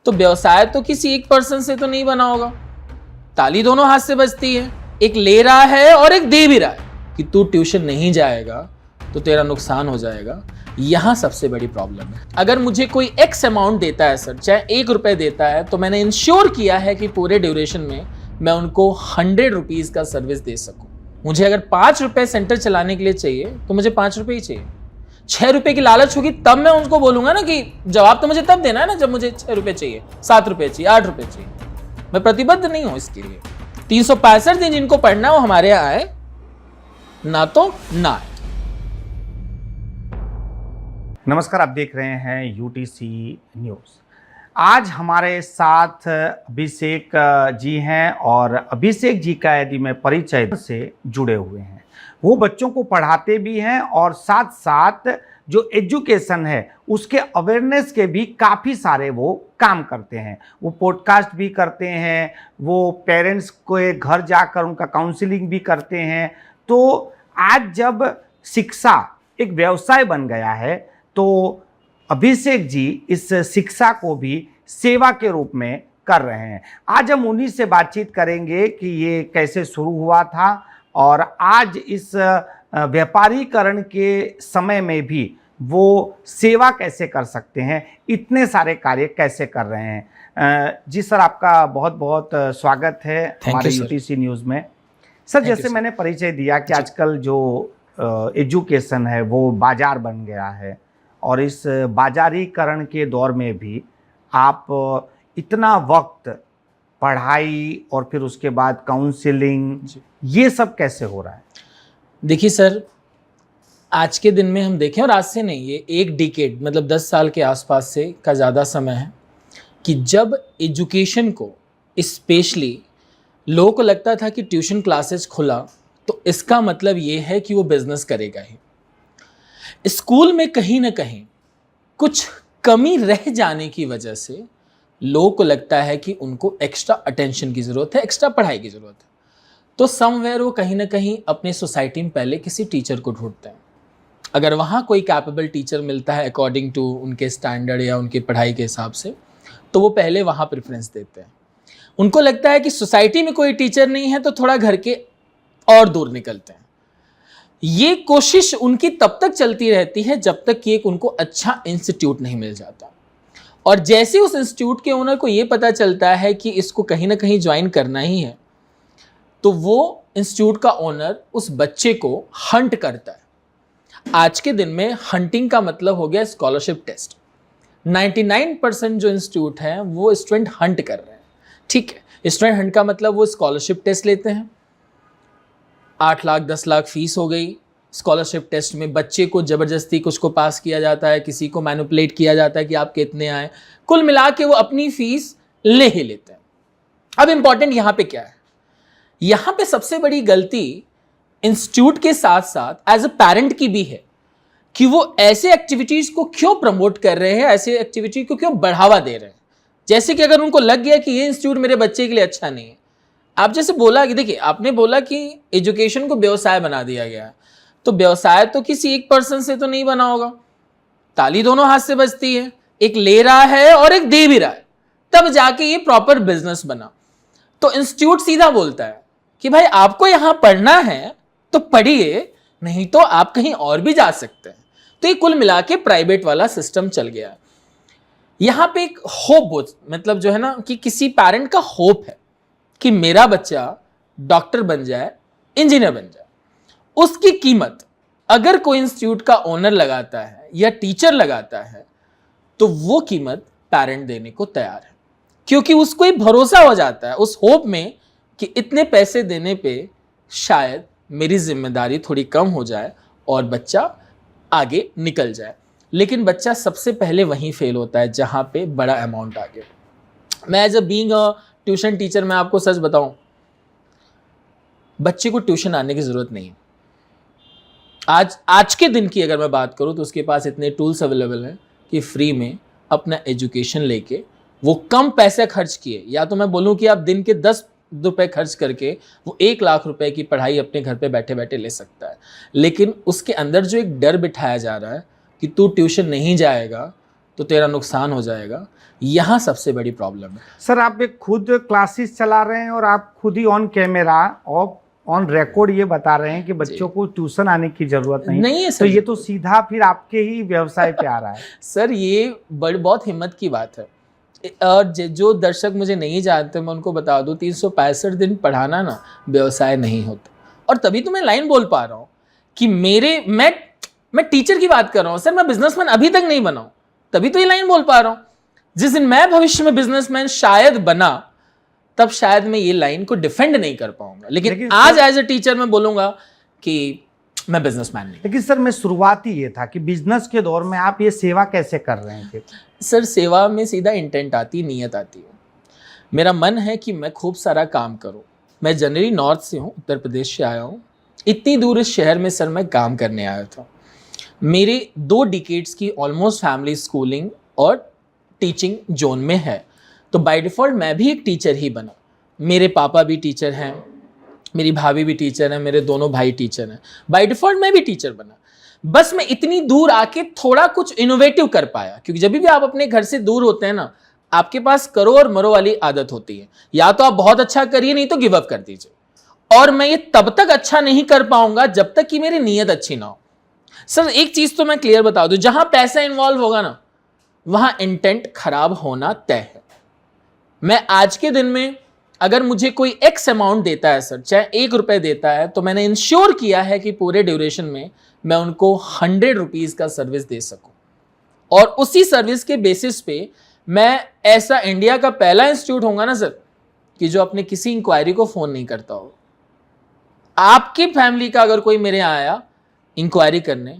तो व्यवसाय तो किसी एक पर्सन से तो नहीं बना होगा। ताली दोनों हाथ से बजती है, एक ले रहा है और एक दे भी रहा है कि तू ट्यूशन नहीं जाएगा तो तेरा नुकसान हो जाएगा। यहां सबसे बड़ी प्रॉब्लम है। अगर मुझे कोई एक्स अमाउंट देता है सर, चाहे 1 रुपए देता है, तो मैंने इंश्योर किया है कि पूरे ड्यूरेशन में मैं उनको 100 रुपीज का सर्विस दे सकूं। मुझे अगर 5 रुपए सेंटर चलाने के लिए चाहिए तो मुझे 5 रुपए ही चाहिए। 6 रुपए की लालच होगी तब मैं उनको बोलूंगा ना कि जवाब तो मुझे तब देना है ना जब मुझे 6 रुपए चाहिए, 7 रुपए चाहिए, 8 रुपए चाहिए। मैं प्रतिबद्ध नहीं हूं इसके लिए। 365 दिन जिनको पढ़ना है वो हमारे यहाँ आए, ना तो ना आए। नमस्कार, आप देख रहे हैं यूटीसी न्यूज़। आज हमारे साथ अभिषेक जी हैं और अभिषेक जी का यदि मैं परिचय से जुड़े हुए हैं, वो बच्चों को पढ़ाते भी हैं और साथ साथ जो एजुकेशन है उसके अवेयरनेस के भी काफ़ी सारे वो काम करते हैं। वो पॉडकास्ट भी करते हैं, वो पेरेंट्स को घर जाकर उनका काउंसलिंग भी करते हैं। तो आज जब शिक्षा एक व्यवसाय बन गया है तो अभिषेक जी इस शिक्षा को भी सेवा के रूप में कर रहे हैं। आज हम उन्हीं से बातचीत करेंगे कि ये कैसे शुरू हुआ था और आज इस व्यापारीकरण के समय में भी वो सेवा कैसे कर सकते हैं, इतने सारे कार्य कैसे कर रहे हैं। जी सर, आपका बहुत बहुत स्वागत है हमारे यूटीसी न्यूज़ में। सर, जैसे मैंने परिचय दिया कि आजकल जो एजुकेशन है वो बाजार बन गया है और इस बाजारीकरण के दौर में भी आप इतना वक्त पढ़ाई और फिर उसके बाद काउंसलिंग, ये सब कैसे हो रहा है? देखिए सर, आज के दिन में हम देखें, और आज से नहीं, ये एक डिकेड मतलब 10 साल के आसपास से का ज़्यादा समय है कि जब एजुकेशन को स्पेशली लोगों को लगता था कि ट्यूशन क्लासेस खुला तो इसका मतलब ये है कि वो बिजनेस करेगा ही। स्कूल में कहीं ना कहीं कुछ कमी रह जाने की वजह से लोगों को लगता है कि उनको एक्स्ट्रा अटेंशन की ज़रूरत है, एक्स्ट्रा पढ़ाई की ज़रूरत है। तो समवेयर वो कहीं ना कहीं अपने सोसाइटी में पहले किसी टीचर को ढूंढते हैं। अगर वहाँ कोई कैपेबल टीचर मिलता है अकॉर्डिंग टू उनके स्टैंडर्ड या उनकी पढ़ाई के हिसाब से, तो वो पहले वहाँ प्रेफरेंस देते हैं। उनको लगता है कि सोसाइटी में कोई टीचर नहीं है तो थोड़ा घर के और दूर निकलते हैं। ये कोशिश उनकी तब तक चलती रहती है जब तक कि एक उनको अच्छा इंस्टीट्यूट नहीं मिल जाता। और जैसे उस इंस्टीट्यूट के ओनर को ये पता चलता है कि इसको कहीं ना कहीं ज्वाइन करना ही है, तो वो इंस्टीट्यूट का ओनर उस बच्चे को हंट करता है। आज के दिन में हंटिंग का मतलब हो गया स्कॉलरशिप टेस्ट। 99% जो इंस्टीट्यूट है वो स्टूडेंट हंट कर रहे हैं। ठीक है, स्टूडेंट हंट का मतलब वो स्कॉलरशिप टेस्ट लेते हैं। 8 लाख 10 लाख फीस हो गई। स्कॉलरशिप टेस्ट में बच्चे को ज़बरदस्ती कुछ को पास किया जाता है, किसी को मैनिपुलेट किया जाता है कि आप कितने आए। कुल मिला के वो अपनी फीस ले ही लेते हैं। अब इंपॉर्टेंट यहाँ पे क्या है? यहाँ पे सबसे बड़ी गलती इंस्टीट्यूट के साथ साथ एज अ पेरेंट की भी है कि वो ऐसे एक्टिविटीज़ को क्यों प्रमोट कर रहे हैं, ऐसे एक्टिविटी को क्यों बढ़ावा दे रहे हैं। जैसे कि अगर उनको लग गया कि ये इंस्टीट्यूट मेरे बच्चे के लिए अच्छा नहीं है। आप जैसे बोला कि देखिए, आपने बोला कि एजुकेशन को व्यवसाय बना दिया गया है, तो व्यवसाय तो किसी एक पर्सन से तो नहीं बना होगा। ताली दोनों हाथ से बजती है, एक ले रहा है और एक दे भी रहा है, तब जाके ये प्रॉपर बिजनेस बना। तो इंस्टीट्यूट सीधा बोलता है कि भाई आपको यहां पढ़ना है तो पढ़िए, नहीं तो आप कहीं और भी जा सकते हैं। तो ये कुल मिला के प्राइवेट वाला सिस्टम चल गया। यहां पे एक होप, मतलब जो है ना कि किसी पेरेंट का होप है कि मेरा बच्चा डॉक्टर बन जाए, इंजीनियर बन जाए। उसकी कीमत अगर कोई इंस्टीट्यूट का ओनर लगाता है या टीचर लगाता है तो वो कीमत पेरेंट देने को तैयार है, क्योंकि उसको एक भरोसा हो जाता है उस होप में कि इतने पैसे देने पे शायद मेरी जिम्मेदारी थोड़ी कम हो जाए और बच्चा आगे निकल जाए। लेकिन बच्चा सबसे पहले वहीं फेल होता है जहां पे बड़ा अमाउंट आ गया। मैं as a being a tuition teacher, मैं आपको सच बताऊं, बच्चे को ट्यूशन आने की जरूरत नहीं है। आज के दिन की अगर मैं बात करूं तो उसके पास इतने टूल्स अवेलेबल हैं कि फ्री में अपना एजुकेशन लेके वो कम पैसे खर्च किए, या तो मैं बोलूं कि आप दिन के 10 रुपए खर्च करके वो 1 लाख रुपए की पढ़ाई अपने घर पे बैठे बैठे ले सकता है। लेकिन उसके अंदर जो एक डर बिठाया जा रहा है कि तू ट्यूशन नहीं जाएगा तो तेरा नुकसान हो जाएगा। यहाँ सबसे बड़ी प्रॉब्लम है। सर आप एक खुद क्लासेस चला रहे हैं और आप खुद ही ऑन कैमरा और ऑन रिकॉर्ड ये बता रहे हैं कि बच्चों को ट्यूशन आने की जरूरत नहीं है तो ये तो सीधा फिर आपके ही व्यवसाय पे आ रहा है। सर ये बहुत हिम्मत की बात है। और जो दर्शक मुझे नहीं जानते मैं उनको बता दूं, 365 दिन पढ़ाना ना व्यवसाय नहीं होता। और तभी तो मैं लाइन बोल पा रहा हूँ कि मैं टीचर की बात कर रहा हूँ सर, मैं बिजनेसमैन अभी तक नहीं बना हूं, तभी तो ये लाइन बोल पा रहा हूँ। जिस दिन मैं भविष्य में बिजनेसमैन शायद बना, तब शायद मैं ये लाइन को डिफेंड नहीं कर पाऊंगा, लेकिन आज एज ए टीचर मैं बोलूंगा कि मैं बिजनेसमैन नहीं। लेकिन सर मैं शुरुआत ही ये था कि बिजनेस के दौर में आप ये सेवा कैसे कर रहे हैं? सर सेवा में सीधा इंटेंट आती, नीयत आती है। मेरा मन है कि मैं खूब सारा काम करूं। मैं जनरली नॉर्थ से हूं, उत्तर प्रदेश से आया हूं। इतनी दूर इस शहर में सर मैं काम करने आया था। मेरे 2 डिकेड्स की ऑलमोस्ट फैमिली स्कूलिंग और टीचिंग जोन में है, तो बाय डिफ़ॉल्ट मैं भी एक टीचर ही बना। मेरे पापा भी टीचर हैं, मेरी भाभी भी टीचर है, मेरे दोनों भाई टीचर हैं। बाय डिफ़ॉल्ट मैं भी टीचर बना। बस मैं इतनी दूर आके थोड़ा कुछ इनोवेटिव कर पाया, क्योंकि जब भी आप अपने घर से दूर होते हैं ना, आपके पास करो और मरो वाली आदत होती है। या तो आप बहुत अच्छा करिए, नहीं तो गिव अप कर दीजिए। और मैं ये तब तक अच्छा नहीं कर पाऊंगा जब तक कि मेरी नीयत अच्छी ना हो। सर एक चीज तो मैं क्लियर बता दूं, जहां पैसा इन्वॉल्व होगा ना, वहां इंटेंट खराब होना तय है। मैं आज के दिन में अगर मुझे कोई एक्स अमाउंट देता है सर, चाहे 1 रुपए देता है, तो मैंने इंश्योर किया है कि पूरे ड्यूरेशन में मैं उनको 100 रुपीज का सर्विस दे सकूं। और उसी सर्विस के बेसिस पे मैं ऐसा इंडिया का पहला इंस्टीट्यूट होगा ना सर, कि जो अपने किसी इंक्वायरी को फोन नहीं करता हो। आपकी फैमिली का अगर कोई मेरे यहाँ आया इंक्वायरी करने,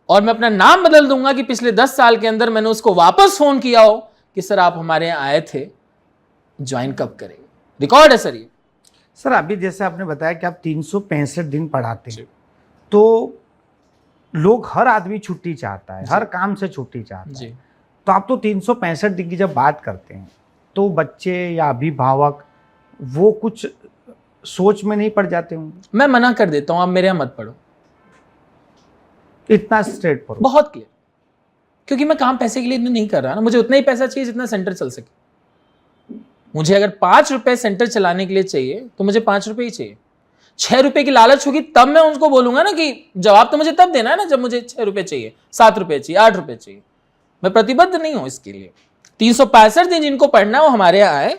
और मैं अपना नाम बदल दूंगा कि पिछले 10 साल के अंदर मैंने उसको वापस फोन किया हो कि सर आप हमारे यहाँ आए थे, ज्वाइन कब करेंगे, रिकॉर्ड है सर ये। सर अभी जैसे आपने बताया कि आप 365 दिन पढ़ाते हैं, तो लोग, हर आदमी छुट्टी चाहता है, हर काम से छुट्टी चाहता है। तो आप तो 365 दिन की जब बात करते हैं, तो बच्चे या अभिभावक वो कुछ सोच में नहीं पड़ जाते होंगे? मैं मना कर देता हूं, आप मेरे यहाँ मत पढ़ो। इतना स्ट्रेट फॉरवर्ड, बहुत क्लियर, क्योंकि मैं काम पैसे के लिए नहीं कर रहा ना। मुझे उतना ही पैसा चाहिए जितना सेंटर चल सके। मुझे अगर 5 रुपए सेंटर चलाने के लिए चाहिए तो मुझे 5 रुपए ही चाहिए। 6 रुपए की लालच होगी तब मैं उनको बोलूंगा ना कि जवाब तो मुझे तब देना है ना जब मुझे 6 रुपए चाहिए, 7 रुपए चाहिए, 8 रुपए चाहिए। मैं प्रतिबद्ध नहीं हूं इसके लिए। 365 दिन जिनको पढ़ना है वो हमारे यहाँ आए,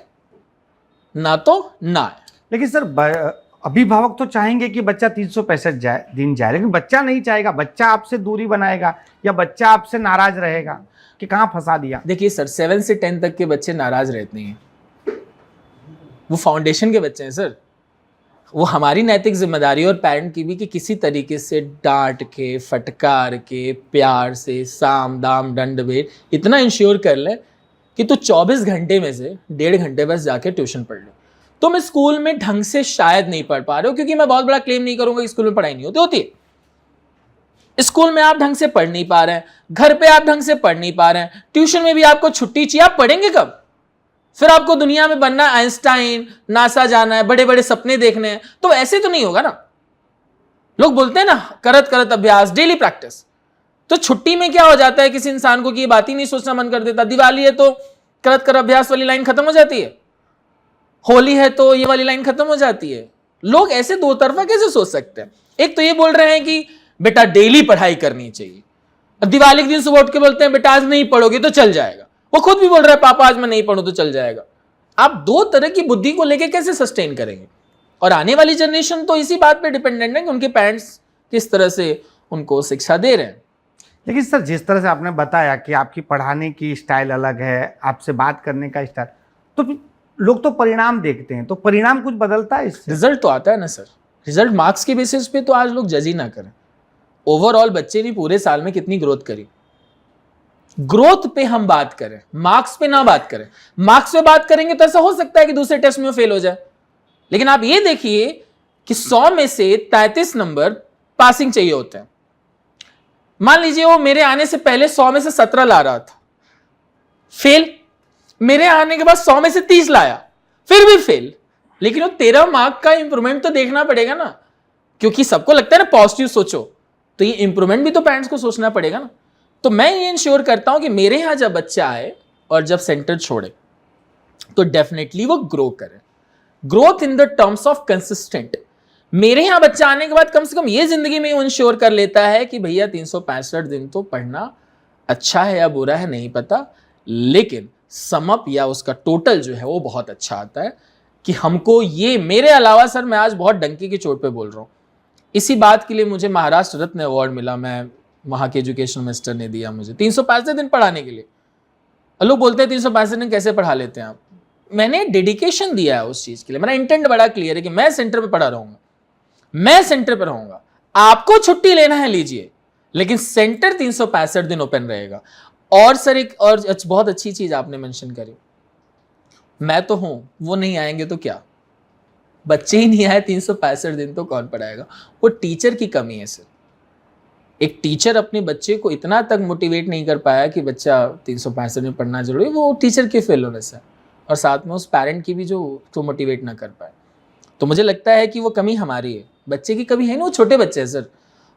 ना तो ना आए। लेकिन सर अभिभावक तो चाहेंगे कि बच्चा 365 दिन जाए, लेकिन बच्चा नहीं चाहेगा। बच्चा आपसे दूरी बनाएगा या बच्चा आपसे नाराज रहेगा कि कहाँ फंसा दिया। देखिए सर, 7 से 10 तक के बच्चे नाराज रहते हैं, वो फाउंडेशन के बच्चे हैं सर। वो हमारी नैतिक जिम्मेदारी और पेरेंट की भी कि किसी तरीके से डांट के, फटकार के, प्यार से, साम दाम दंड भेद इतना इंश्योर कर ले कि तू 24 घंटे में से 1.5 घंटे बस जाके ट्यूशन पढ़ ले। तुम स्कूल में ढंग से शायद नहीं पढ़ पा रहे हो, क्योंकि मैं बहुत बड़ा क्लेम नहीं करूंगा कि स्कूल में पढ़ाई नहीं होती है। स्कूल में आप ढंग से पढ़ नहीं पा रहे हैं, घर पे आप ढंग से पढ़ नहीं पा रहे हैं, ट्यूशन में भी आपको छुट्टी चाहिए, आप पढ़ेंगे कब? फिर आपको दुनिया में बनना, आइंस्टाइन, नासा जाना है, बड़े बड़े सपने देखने हैं, तो ऐसे तो नहीं होगा ना। लोग बोलते हैं ना, करत करत अभ्यास, डेली प्रैक्टिस। तो छुट्टी में क्या हो जाता है किसी इंसान को कि ये बात ही नहीं सोचना मन कर देता। दिवाली है तो करत कर अभ्यास वाली लाइन खत्म हो जाती है, होली है तो ये वाली लाइन खत्म हो जाती है। लोग ऐसे दो तरफा कैसे सोच सकते हैं? एक तो ये बोल रहे हैं कि बेटा डेली पढ़ाई करनी चाहिए, अब दिवाली के दिन सुबह उठ के बोलते हैं बेटा आज नहीं पढ़ोगे तो चल जाएगा। वो खुद भी बोल रहा है पापा आज मैं नहीं पढ़ूं तो चल जाएगा। आप दो तरह की बुद्धि को लेके कैसे सस्टेन करेंगे? और आने वाली जनरेशन तो इसी बात पे डिपेंडेंट है कि उनके पेरेंट्स किस तरह से उनको शिक्षा दे रहे हैं। लेकिन सर जिस तरह से आपने बताया कि आपकी पढ़ाने की स्टाइल अलग है, आपसे बात करने का स्टाइल, तो लोग तो परिणाम देखते हैं, तो परिणाम कुछ बदलता है इससे? रिजल्ट तो आता है ना सर। रिजल्ट मार्क्स के बेसिस पे तो आज लोग जज ही ना करें। ओवरऑल बच्चे ने पूरे साल में कितनी ग्रोथ करी, ग्रोथ पे हम बात करें, मार्क्स पे ना बात करें। मार्क्स पे बात करेंगे तो ऐसा हो सकता है कि दूसरे टेस्ट में फेल हो जाए, लेकिन आप ये देखिए कि 100 में से 33 नंबर पासिंग चाहिए होते हैं। मान लीजिए वो मेरे आने से पहले 100 में से 17 ला रहा था, फेल। मेरे आने के बाद 100 में से 30 लाया, फिर भी फेल। लेकिन वो 13 मार्क का इंप्रूवमेंट तो देखना पड़ेगा ना, क्योंकि सबको लगता है ना पॉजिटिव सोचो, तो ये इंप्रूवमेंट भी तो पेरेंट्स को सोचना पड़ेगा ना। तो मैं ये इंश्योर करता हूं कि मेरे यहाँ जब बच्चा आए और जब सेंटर छोड़े तो डेफिनेटली वो ग्रो करे, growth in the terms of consistent. मेरे यहाँ बच्चा आने के बाद कम से कम ये जिंदगी में इंश्योर कर लेता है कि भैया 365 दिन तो पढ़ना अच्छा है या बुरा है नहीं पता, लेकिन समअप या उसका टोटल जो है वो बहुत अच्छा आता है कि हमको ये, मेरे अलावा सर मैं आज बहुत डंकी की चोट पे बोल रहा हूँ, इसी बात के लिए मुझे महाराष्ट्र रत्न अवार्ड मिला, मैं वहाँ के एजुकेशन मिनिस्टर ने दिया मुझे 365 दिन पढ़ाने के लिए। लोग बोलते हैं 365 दिन कैसे पढ़ा लेते हैं आप, मैंने डेडिकेशन दिया है उस चीज के लिए, मेरा इंटेंट बड़ा क्लियर है कि मैं सेंटर पे पढ़ा रहूंगा, मैं सेंटर पे रहूंगा, आपको छुट्टी लेना है लीजिए, लेकिन सेंटर 365 दिन ओपन रहेगा। और सर एक और बहुत अच्छी चीज आपने मेंशन करी, मैं तो हूं, वो नहीं आएंगे तो क्या, बच्चे ही नहीं आए 365 दिन तो कौन पढ़ाएगा। वो टीचर की कमी है सर, एक टीचर अपने बच्चे को इतना तक मोटिवेट नहीं कर पाया कि बच्चा 365 दिन पढ़ना जरूरी, वो टीचर के फेलोनेस है, और साथ में उस पेरेंट की भी जो तो मोटिवेट ना कर पाए। तो मुझे लगता है कि वो कमी हमारी है, बच्चे की कमी है ना, वो छोटे बच्चे हैं सर,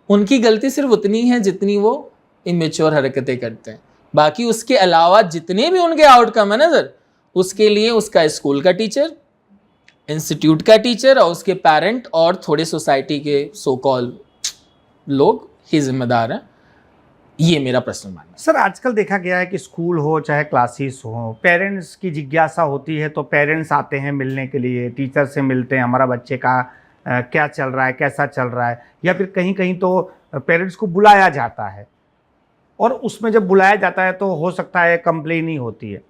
उनकी गलती सिर्फ उतनी है जितनी वो इमेच्योर हरकतें करते हैं, बाकी उसके अलावा जितने भी उनके आउटकम है ना सर, उसके लिए उसका स्कूल का टीचर, इंस्टीट्यूट का टीचर और उसके पेरेंट और थोड़े सोसाइटी के सो कॉल लोग ही जिम्मेदार हैं। ये मेरा पर्सनल मानना है। सर आजकल देखा गया है कि स्कूल हो चाहे क्लासेस हो, पेरेंट्स की जिज्ञासा होती है तो पेरेंट्स आते हैं मिलने के लिए, टीचर से मिलते हैं, हमारा बच्चे का क्या चल रहा है, कैसा चल रहा है, या फिर कहीं कहीं तो पेरेंट्स को बुलाया जाता है, और उसमें जब बुलाया जाता है तो हो सकता है कंप्लेन ही होती है।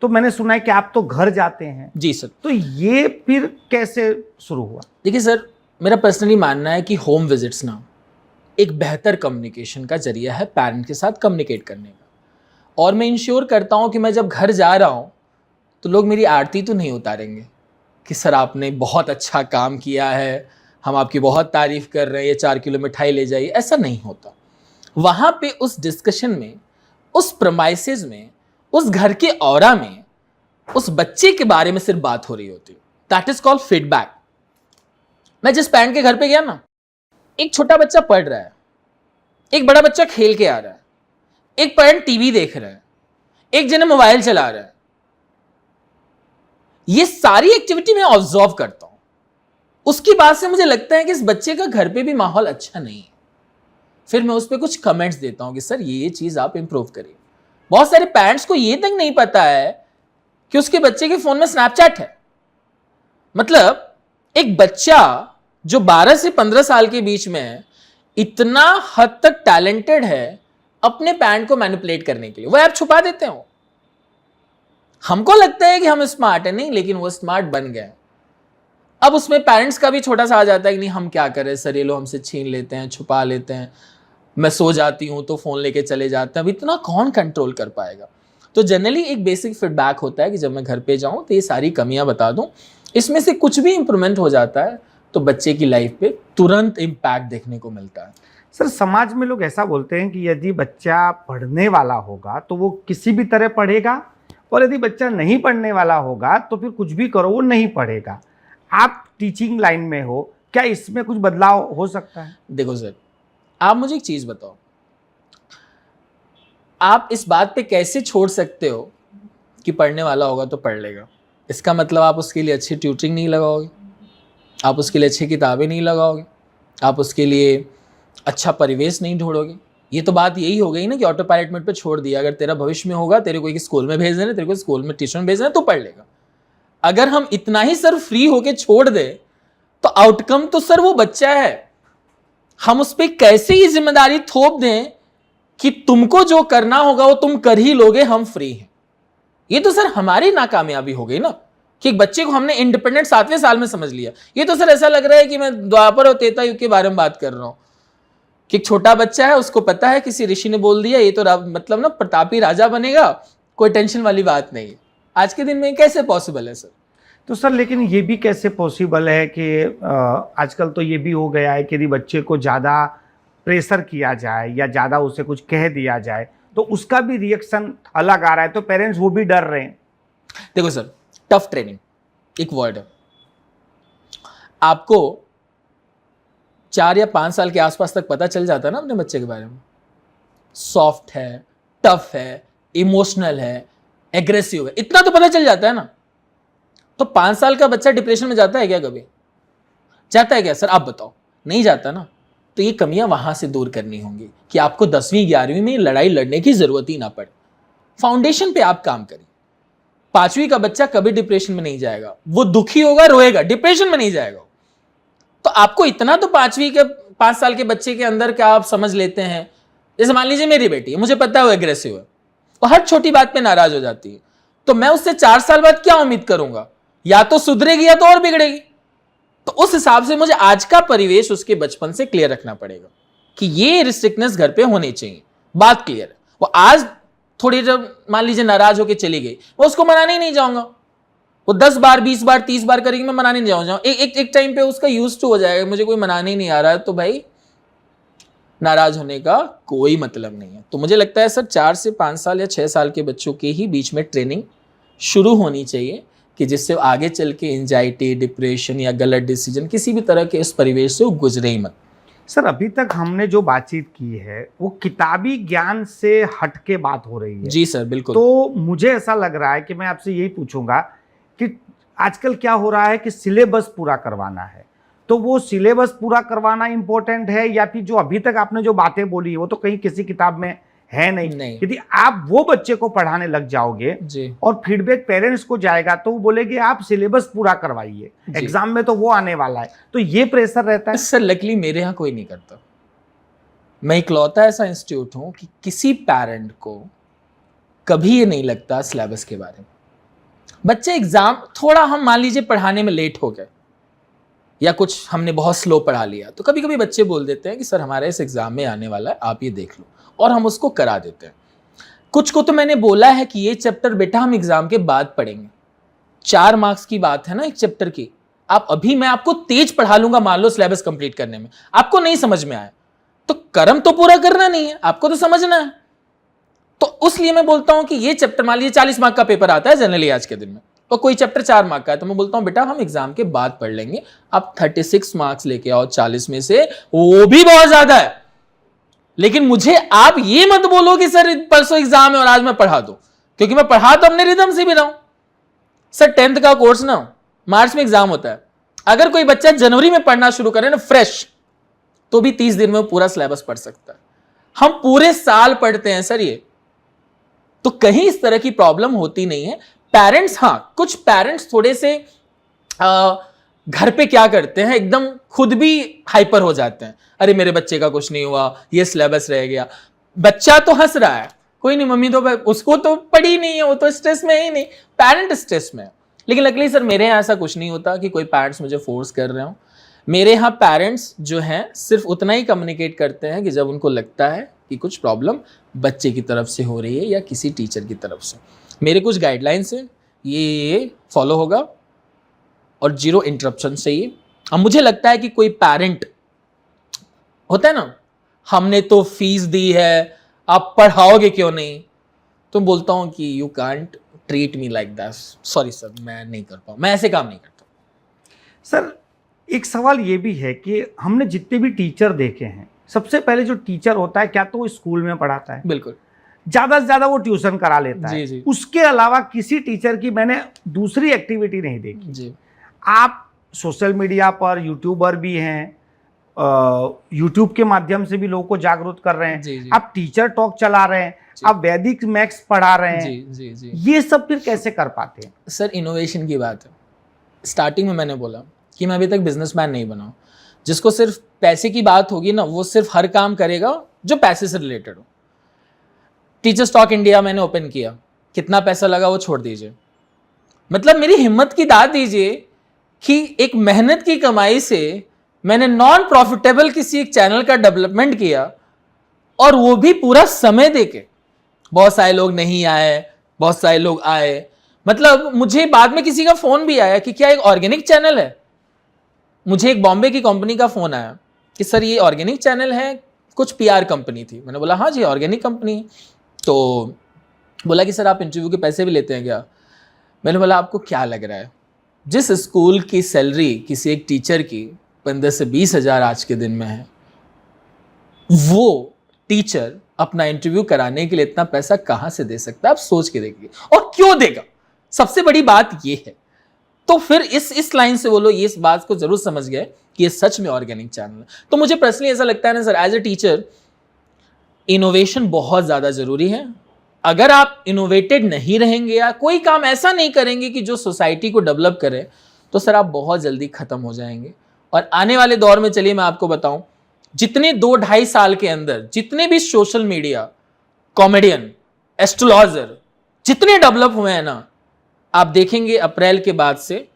तो मैंने सुना है कि आप तो घर जाते हैं। जी सर। तो ये फिर कैसे शुरू हुआ? देखिए सर, मेरा पर्सनली मानना है कि होम विजिट्स ना एक बेहतर कम्युनिकेशन का जरिया है पेरेंट के साथ कम्युनिकेट करने का, और मैं इंश्योर करता हूँ कि मैं जब घर जा रहा हूँ तो लोग मेरी आरती तो नहीं उतारेंगे कि सर आपने बहुत अच्छा काम किया है, हम आपकी बहुत तारीफ कर रहे हैं, ये 4 किलो मिठाई ले जाइए, ऐसा नहीं होता। वहाँ पे उस डिस्कशन में, उस प्रमाइसेस में, उस घर के ऑरा में उस बच्चे के बारे में सिर्फ बात हो रही होती है। That is called feedback. मैं जिस पेरेंट के घर पे गया ना, एक छोटा बच्चा पढ़ रहा है, एक बड़ा बच्चा खेल के आ रहा है, एक पेरेंट टीवी देख रहा है, एक जने मोबाइल चला रहा है, ये सारी एक्टिविटी मैं ऑब्जर्व करता हूं। उसकी बात से मुझे लगता है कि इस बच्चे का घर पे भी माहौल अच्छा नहीं है। फिर मैं उस पर कुछ कमेंट्स देता हूं कि सर ये चीज आप इंप्रूव करिए। बहुत सारे पेरेंट्स को ये तक नहीं पता है कि उसके बच्चे के फोन में स्नैपचैट है। मतलब एक बच्चा जो 12 से 15 साल के बीच में है, इतना हद तक टैलेंटेड है अपने पेरेंट को मैनिपुलेट करने के लिए, वो ऐप छुपा देते हैं। हमको लगता है कि हम स्मार्ट है, नहीं, लेकिन वो स्मार्ट बन गए। अब उसमें पेरेंट्स का भी छोटा सा आ जाता है कि नहीं हम क्या करें सर, ये लोग हमसे छीन लेते हैं, छुपा लेते हैं, मैं सो जाती हूं तो फोन लेके चले जाते हैं। अब इतना कौन कंट्रोल कर पाएगा? तो जनरली एक बेसिक फीडबैक होता है कि जब मैं घर पे जाऊं तो ये सारी कमियां बता दूं, इसमें से कुछ भी इंप्रूवमेंट हो जाता है तो बच्चे की लाइफ पे तुरंत इम्पैक्ट देखने को मिलता है। सर समाज में लोग ऐसा बोलते हैं कि यदि बच्चा पढ़ने वाला होगा तो वो किसी भी तरह पढ़ेगा, और यदि बच्चा नहीं पढ़ने वाला होगा तो फिर कुछ भी करो वो नहीं पढ़ेगा। आप टीचिंग लाइन में हो, क्या इसमें कुछ बदलाव हो सकता है? देखो सर, आप मुझे एक चीज बताओ, आप इस बात पे कैसे छोड़ सकते हो कि पढ़ने वाला होगा तो पढ़ लेगा? इसका मतलब आप उसके लिए अच्छी ट्यूटरिंग नहीं लगाओगे, आप उसके लिए अच्छी किताबें नहीं लगाओगे, आप उसके लिए अच्छा परिवेश नहीं ढूंढोगे। ये तो बात यही हो गई ना कि ऑटो पायलट मोड पे छोड़ दिया। अगर तेरा भविष्य में होगा, तेरे को एक स्कूल में भेज देना, तेरे को स्कूल में ट्यूशन भेज देना, तो पढ़ लेगा। अगर हम इतना ही सर फ्री होके छोड़ दे तो आउटकम तो सर वो बच्चा है। हम उस पर कैसे ये जिम्मेदारी थोप दें कि तुमको जो करना होगा वो तुम कर ही लोगे, हम फ्री हैं। ये तो सर हमारी नाकामयाबी हो गई ना कि एक बच्चे को हमने इंडिपेंडेंट 7वें साल में समझ लिया। ये तो सर ऐसा लग रहा है कि मैं द्वापर और त्रेता युग के बारे में बात कर रहा हूं कि एक छोटा बच्चा है, उसको पता है किसी ऋषि ने बोल दिया ये तो मतलब ना प्रतापी राजा बनेगा, कोई टेंशन वाली बात नहीं है। आज के दिन में कैसे पॉसिबल है सर? तो सर लेकिन ये भी कैसे पॉसिबल है कि आजकल तो ये भी हो गया है कि यदि बच्चे को ज़्यादा प्रेशर किया जाए या ज़्यादा उसे कुछ कह दिया जाए तो उसका भी रिएक्शन अलग आ रहा है, तो पेरेंट्स वो भी डर रहे हैं। देखो सर, टफ ट्रेनिंग एक वर्ड है। आपको 4 या 5 साल के आसपास तक पता चल जाता है ना अपने बच्चे के बारे में, सॉफ्ट है, टफ है, इमोशनल है, एग्रेसिव है, इतना तो पता चल जाता है ना। तो 5 साल का बच्चा डिप्रेशन में जाता है क्या? कभी जाता है क्या सर? आप बताओ, नहीं जाता ना। तो ये कमियां वहां से दूर करनी होंगी कि आपको 10वीं 11वीं में लड़ाई लड़ने की जरूरत ही ना पड़े। फाउंडेशन पे आप काम करिए। 5वीं का बच्चा कभी डिप्रेशन में नहीं जाएगा, वो दुखी होगा, रोएगा, डिप्रेशन में नहीं जाएगा। तो आपको इतना तो 5 साल के बच्चे के अंदर क्या आप समझ लेते हैं। जैसे मान लीजिए मेरी बेटी है, मुझे पता है वो एग्रेसिव है, वो हर छोटी बात पे नाराज हो जाती है, तो मैं उससे 4 साल बाद क्या उम्मीद करूंगा? या तो सुधरेगी या तो और बिगड़ेगी। तो उस हिसाब से मुझे आज का परिवेश उसके बचपन से क्लियर रखना पड़ेगा कि ये रिस्ट्रिक्टनेस घर पे होनी चाहिए। बात क्लियर है। वो आज थोड़ी जब मान लीजिए नाराज होकर चली गई, वो उसको मनाने ही नहीं जाऊंगा। वो 10 बार 20 बार 30 बार करेगी, मैं मनाने नहीं जाऊंगा। एक टाइम पे उसका यूज टू हो जाएगा, मुझे कोई मनाने ही नहीं आ रहा है, तो भाई नाराज होने का कोई मतलब नहीं है। तो मुझे लगता है सर 4 से 5 साल या 6 साल के बच्चों के ही बीच में ट्रेनिंग शुरू होनी चाहिए कि जिससे आगे चल के एंजाइटी, डिप्रेशन या गलत डिसीजन किसी भी तरह के इस परिवेश से वो गुजरे ही मत। सर अभी तक हमने जो बातचीत की है वो किताबी ज्ञान से हट के बात हो रही है। जी सर, बिल्कुल। तो मुझे ऐसा लग रहा है कि मैं आपसे यही पूछूंगा कि आजकल क्या हो रहा है कि सिलेबस पूरा करवाना है, तो वो सिलेबस पूरा करवाना इंपॉर्टेंट है या फिर जो अभी तक आपने जो बातें बोली वो तो कहीं किसी किताब में है नहीं। यदि आप वो बच्चे को पढ़ाने लग जाओगे जी। और फीडबैक पेरेंट्स को जाएगा तो वो बोलेगे आप सिलेबस पूरा करवाइए, एग्जाम में तो वो आने वाला है, तो ये प्रेशर रहता है। सर लकीली मेरे यहाँ कोई नहीं करता। मैं इकलौता ऐसा इंस्टीट्यूट हूं कि किसी पेरेंट को कभी ये नहीं लगता सिलेबस के बारे में। बच्चे एग्जाम थोड़ा हम मान लीजिए पढ़ाने में लेट हो गए या कुछ हमने बहुत स्लो पढ़ा लिया, तो कभी कभी बच्चे बोल देते हैं कि सर हमारे इस एग्जाम में आने वाला है, आप ये देख लो, और हम उसको करा देते हैं। कुछ को तो मैंने बोला है कि ये चैप्टर बेटा हम एग्जाम के बाद पढ़ेंगे। 4 मार्क्स की बात है ना एक चैप्टर की, आप अभी मैं आपको तेज पढ़ा लूंगा, मान लो सिलेबस कंप्लीट करने में आपको नहीं समझ में आया, तो कर्म तो पूरा करना नहीं है, आपको तो समझना है। तो उसलिए मैं बोलता हूं कि ये चैप्टर मान लीजिए 40 मार्क का पेपर आता है जनरली आज के दिन में, और कोई चैप्टर 4 मार्क का है, तो मैं बोलता हूं बेटा हम एग्जाम के बाद पढ़ लेंगे, आप 36 मार्क्स लेके आओ 40 में से, वो भी बहुत ज्यादा है। लेकिन मुझे आप ये मत बोलो कि सर परसों एग्जाम है और आज मैं पढ़ा दूं, क्योंकि मैं पढ़ा तो अपने रिदम से भी रहा हूं। सर 10th का कोर्स ना मार्च में एग्जाम होता है, अगर कोई बच्चा जनवरी में पढ़ना शुरू करे ना फ्रेश, तो भी 30 दिन में पूरा सिलेबस पढ़ सकता है। हम पूरे साल पढ़ते हैं सर ये, तो कहीं इस तरह की प्रॉब्लम होती नहीं है। पेरेंट्स, हाँ कुछ पेरेंट्स थोड़े से घर पे क्या करते हैं, एकदम खुद भी हाइपर हो जाते हैं, अरे मेरे बच्चे का कुछ नहीं हुआ, ये सिलेबस रह गया। बच्चा तो हंस रहा है, कोई नहीं मम्मी तो उसको तो पढ़ी नहीं है, वो तो स्ट्रेस में ही नहीं, पेरेंट स्ट्रेस में है। लेकिन लकीली सर मेरे यहाँ ऐसा कुछ नहीं होता कि कोई पेरेंट्स मुझे फोर्स कर रहे हो। मेरे यहाँ पेरेंट्स जो हैं सिर्फ उतना ही कम्युनिकेट करते हैं कि जब उनको लगता है कि कुछ प्रॉब्लम बच्चे की तरफ से हो रही है या किसी टीचर की तरफ से। मेरे कुछ गाइडलाइंस हैं, ये फॉलो होगा और 0 इंटरप्शन चाहिए। अब मुझे लगता है कि कोई पेरेंट होता है ना, हमने तो फीस दी है, आप पढ़ाओगे क्यों नहीं, तो बोलता हूं कि you can't treat me like that, sorry sir मैं नहीं कर पाऊँ, मैं ऐसे काम नहीं करता। सर एक सवाल ये भी है कि हमने जितने भी टीचर देखे हैं, सबसे पहले जो टीचर होता है क्या तो वो स्कूल में पढ़ाता है, बिल्कुल, ज्यादा से ज्यादा वो ट्यूशन करा लेता है। जी। उसके अलावा किसी टीचर की मैंने दूसरी एक्टिविटी नहीं देखी जी। आप सोशल मीडिया पर यूट्यूबर भी हैं, यूट्यूब के माध्यम से भी लोगों को जागरूक कर रहे हैं, जी। आप टीचर टॉक चला रहे हैं, आप वैदिक मैथ्स पढ़ा रहे हैं, जी। ये सब फिर कैसे कर पाते हैं? सर इनोवेशन की बात है। स्टार्टिंग में मैंने बोला कि मैं अभी तक बिजनेसमैन नहीं बना हूं। जिसको सिर्फ पैसे की बात होगी ना, वो सिर्फ हर काम करेगा जो पैसे से रिलेटेड हो। टीचर्स टॉक इंडिया मैंने ओपन किया, कितना पैसा लगा वो छोड़ दीजिए, मतलब मेरी हिम्मत की दाद दीजिए कि एक मेहनत की कमाई से मैंने नॉन प्रॉफिटेबल किसी एक चैनल का डेवलपमेंट किया, और वो भी पूरा समय देके। बहुत सारे लोग नहीं आए, बहुत सारे लोग आए, मतलब मुझे बाद में किसी का फोन भी आया कि क्या एक ऑर्गेनिक चैनल है। मुझे एक बॉम्बे की कंपनी का फोन आया कि सर ये ऑर्गेनिक चैनल है, कुछ PR कंपनी थी। मैंने बोला हाँ जी ऑर्गेनिक कंपनी है। तो बोला कि सर आप इंटरव्यू के पैसे भी लेते हैं क्या। मैंने बोला आपको क्या लग रहा है, जिस स्कूल की सैलरी किसी एक टीचर की 15 से 20 हज़ार आज के दिन में है, वो टीचर अपना इंटरव्यू कराने के लिए इतना पैसा कहां से दे सकता है? आप सोच के देखिए, और क्यों देगा, सबसे बड़ी बात यह है। तो फिर इस लाइन से वो लोग इस बात को जरूर समझ गए कि ये सच में ऑर्गेनिक चैनल है। तो मुझे पर्सनली ऐसा लगता है ना sir, as a teacher innovation बहुत ज्यादा जरूरी है। अगर आप इनोवेटेड नहीं रहेंगे या कोई काम ऐसा नहीं करेंगे कि जो सोसाइटी को डेवलप करे, तो सर आप बहुत जल्दी खत्म हो जाएंगे। और आने वाले दौर में चलिए मैं आपको बताऊं, जितने 2-2.5 साल के अंदर जितने भी सोशल मीडिया, कॉमेडियन, एस्ट्रोलॉजर जितने डेवलप हुए हैं ना, आप देखेंगे अप्रैल के बाद से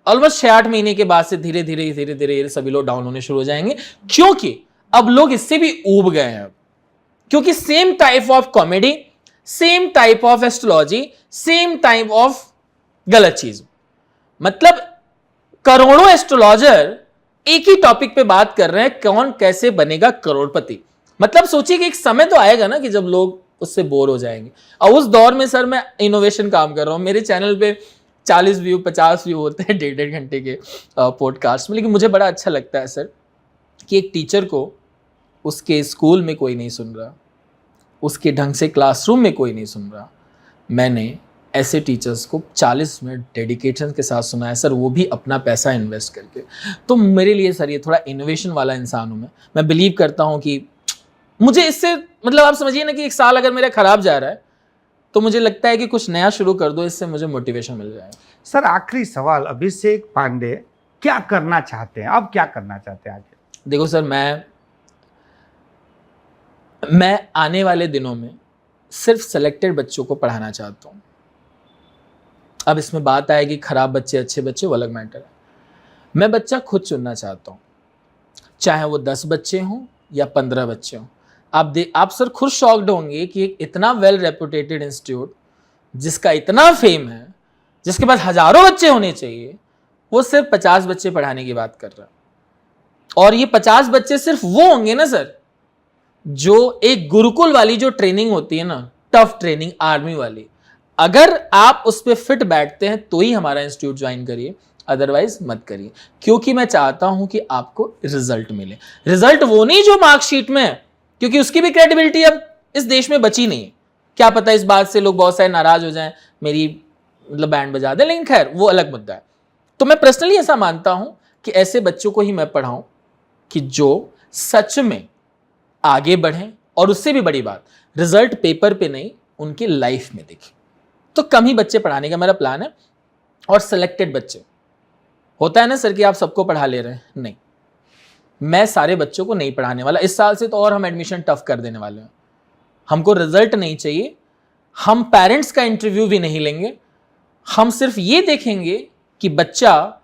ऑलमोस्ट 6-8 महीने के बाद से धीरे धीरे सभी लोग डाउन होने शुरू हो जाएंगे, क्योंकि अब लोग इससे भी ऊब गए हैं। क्योंकि same type of comedy, same type of astrology, same type of गलत चीज, मतलब करोड़ों एस्ट्रोलॉजर एक ही टॉपिक पे बात कर रहे हैं, कौन कैसे बनेगा करोड़पति। मतलब सोचिए कि एक समय तो आएगा ना कि जब लोग उससे बोर हो जाएंगे। और उस दौर में सर मैं इनोवेशन काम कर रहा हूं। मेरे चैनल पे 40 व्यू 50 व्यू होते हैं 1.5 घंटे के पॉडकास्ट में। लेकिन मुझे बड़ा अच्छा लगता है सर कि एक टीचर को उसके स्कूल में कोई नहीं सुन रहा, उसके ढंग से क्लासरूम में कोई नहीं सुन रहा, मैंने ऐसे टीचर्स को 40 मिनट डेडिकेशन के साथ सुना है सर, वो भी अपना पैसा इन्वेस्ट करके। तो मेरे लिए सर ये थोड़ा इनोवेशन वाला इंसान हूँ मैं बिलीव करता हूँ कि मुझे इससे, मतलब आप समझिए ना कि एक साल अगर मेरा खराब जा रहा है तो मुझे लगता है कि कुछ नया शुरू कर दो, इससे मुझे मोटिवेशन मिल जाएगा। सर आखिरी सवाल, अभिषेक पांडे क्या करना चाहते हैं, अब क्या करना चाहते हैं आगे? देखो सर, मैं आने वाले दिनों में सिर्फ सेलेक्टेड बच्चों को पढ़ाना चाहता हूँ। अब इसमें बात आएगी खराब बच्चे अच्छे बच्चे, वो अलग मैटर है। मैं बच्चा खुद चुनना चाहता हूँ, चाहे वो 10 बच्चे हों या 15 बच्चे हों। आप सर खुद शॉक्ड होंगे कि एक इतना वेल रेपुटेटेड इंस्टीट्यूट जिसका इतना फेम है, जिसके पास हजारों बच्चे होने चाहिए, वो सिर्फ 50 बच्चे पढ़ाने की बात कर रहा है। और ये 50 बच्चे सिर्फ वो होंगे ना सर, जो एक गुरुकुल वाली जो ट्रेनिंग होती है ना, टफ ट्रेनिंग आर्मी वाली, अगर आप उस पर फिट बैठते हैं तो ही हमारा इंस्टीट्यूट ज्वाइन करिए, अदरवाइज मत करिए। क्योंकि मैं चाहता हूं कि आपको रिजल्ट मिले। रिजल्ट वो नहीं जो मार्कशीट में है, क्योंकि उसकी भी क्रेडिबिलिटी अब इस देश में बची नहीं है। क्या पता इस बात से लोग बहुत सारे नाराज हो जाएं, मेरी मतलब बैंड बजा दे, लेकिन खैर वो अलग मुद्दा है। तो मैं पर्सनली ऐसा मानता हूं कि ऐसे बच्चों को ही मैं पढ़ाऊं कि जो सच में आगे बढ़ें, और उससे भी बड़ी बात, रिजल्ट पेपर पे नहीं, उनकी लाइफ में दिखे। तो कम ही बच्चे पढ़ाने का मेरा प्लान है, और सिलेक्टेड बच्चे। होता है ना सर कि आप सबको पढ़ा ले रहे हैं, नहीं, मैं सारे बच्चों को नहीं पढ़ाने वाला। इस साल से तो और हम एडमिशन टफ कर देने वाले हैं। हमको रिजल्ट नहीं चाहिए, हम पेरेंट्स का इंटरव्यू भी नहीं लेंगे, हम सिर्फ ये देखेंगे कि बच्चा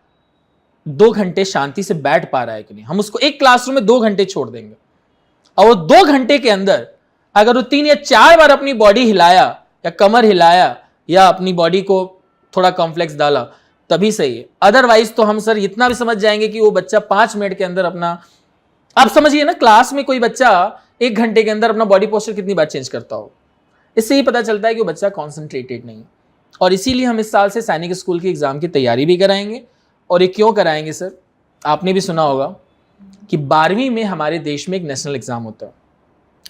2 घंटे शांति से बैठ पा रहा है कि नहीं। हम उसको एक क्लासरूम में 2 घंटे छोड़ देंगे, और वो 2 घंटे के अंदर अगर वो 3 या 4 बार अपनी बॉडी हिलाया या कमर हिलाया या अपनी बॉडी को थोड़ा कॉम्प्लेक्स डाला, तभी सही है। अदरवाइज तो हम सर इतना भी समझ जाएंगे कि वो बच्चा 5 मिनट के अंदर अपना, आप समझिए ना, क्लास में कोई बच्चा 1 घंटे के अंदर अपना बॉडी पोस्चर कितनी बार चेंज करता हो। इससे ही पता चलता है कि वो बच्चा कॉन्सेंट्रेटेड नहीं है। और इसीलिए हम इस साल से सैनिक स्कूल की एग्जाम की तैयारी भी कराएंगे। और ये क्यों कराएंगे सर, आपने भी सुना होगा कि 12वीं में हमारे देश में एक नेशनल एग्जाम होता है।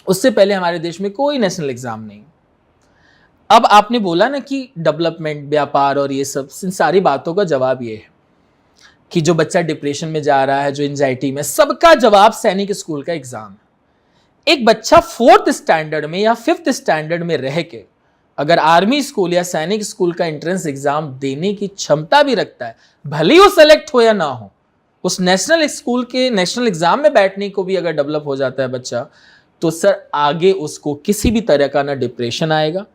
उससे पहले हमारे देश में कोई नेशनल एग्जाम नहीं। अब आपने बोला ना कि डेवलपमेंट, व्यापार और ये सब, इन सारी बातों का जवाब ये है कि जो बच्चा डिप्रेशन में जा रहा है, जो एंजाइटी में, सबका जवाब सैनिक स्कूल का एग्जाम है। एक बच्चा 4th स्टैंडर्ड में या 5th स्टैंडर्ड में रह के अगर आर्मी स्कूल या सैनिक स्कूल का एंट्रेंस एग्जाम देने की क्षमता भी रखता है, भले ही वो सेलेक्ट हो या ना हो, उस नेशनल स्कूल के नेशनल एग्जाम में बैठने को भी अगर डेवलप हो जाता है बच्चा, तो सर आगे उसको किसी भी तरह का ना डिप्रेशन आएगा,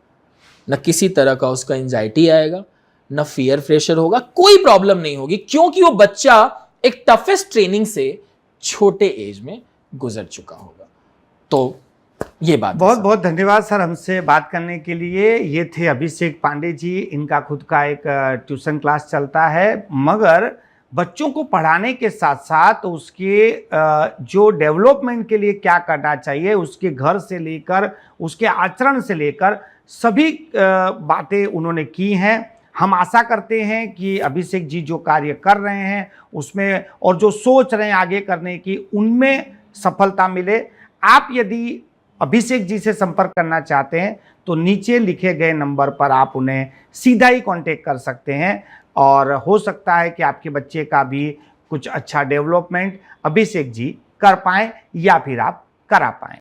न किसी तरह का उसका एंजाइटी आएगा, न फियर प्रेशर होगा, कोई प्रॉब्लम नहीं होगी, क्योंकि वो बच्चा एक टफेस्ट ट्रेनिंग से छोटे एज में गुजर चुका होगा। तो ये बात, बहुत बहुत धन्यवाद सर हमसे बात करने के लिए। ये थे अभिषेक पांडे जी। इनका खुद का एक ट्यूशन क्लास चलता है, मगर बच्चों को पढ़ाने के साथ साथ उसके जो डेवलपमेंट के लिए क्या करना चाहिए, उसके घर से लेकर उसके आचरण से लेकर सभी बातें उन्होंने की हैं। हम आशा करते हैं कि अभिषेक जी जो कार्य कर रहे हैं उसमें, और जो सोच रहे हैं आगे करने की, उनमें सफलता मिले। आप यदि अभिषेक जी से संपर्क करना चाहते हैं तो नीचे लिखे गए नंबर पर आप उन्हें सीधा ही कांटेक्ट कर सकते हैं और हो सकता है कि आपके बच्चे का भी कुछ अच्छा डेवलपमेंट अभिषेक जी कर पाएं या फिर आप करा पाएं।